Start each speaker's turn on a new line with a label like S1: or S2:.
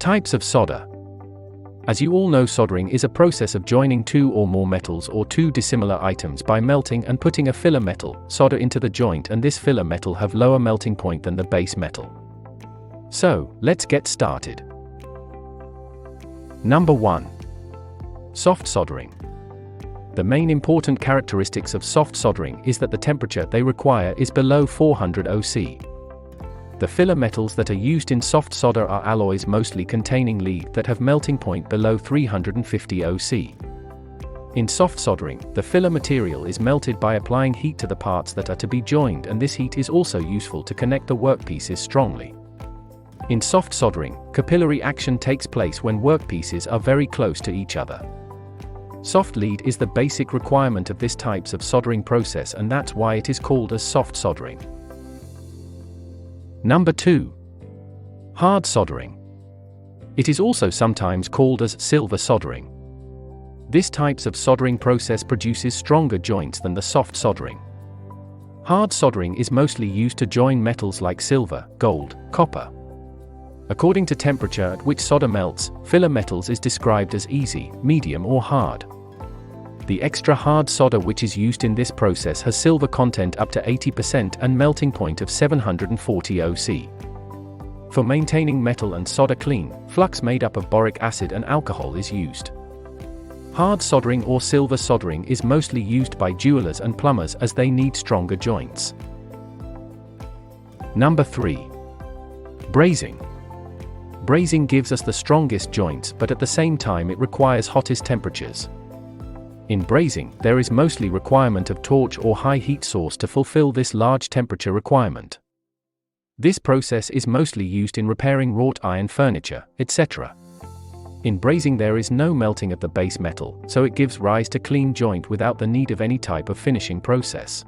S1: Types of solder. As you all know, soldering is a process of joining two or more metals or two dissimilar items by melting and putting a filler metal, solder, into the joint, and this filler metal have lower melting point than the base metal. So, let's get started. Number 1. Soft soldering. The main important characteristics of soft soldering is that the temperature they require is below 400 OC. The filler metals that are used in soft solder are alloys mostly containing lead that have melting point below 350 OC. In soft soldering, the filler material is melted by applying heat to the parts that are to be joined, and this heat is also useful to connect the workpieces strongly. In soft soldering, capillary action takes place when workpieces are very close to each other. Soft lead is the basic requirement of this types of soldering process, and that's why it is called as soft soldering. Number 2. Hard soldering. It is also sometimes called as silver soldering. This types of soldering process produces stronger joints than the soft soldering. Hard soldering is mostly used to join metals like silver, gold, copper. According to temperature at which solder melts, filler metals is described as easy, medium, or hard. The extra hard solder which is used in this process has silver content up to 80% and melting point of 740 OC. For maintaining metal and solder clean, flux made up of boric acid and alcohol is used. Hard soldering or silver soldering is mostly used by jewelers and plumbers as they need stronger joints. Number 3. Brazing. Brazing gives us the strongest joints, but at the same time it requires hottest temperatures. In brazing, there is mostly requirement of torch or high heat source to fulfill this large temperature requirement. This process is mostly used in repairing wrought iron furniture, etc. In brazing there is no melting of the base metal, so it gives rise to clean joint without the need of any type of finishing process.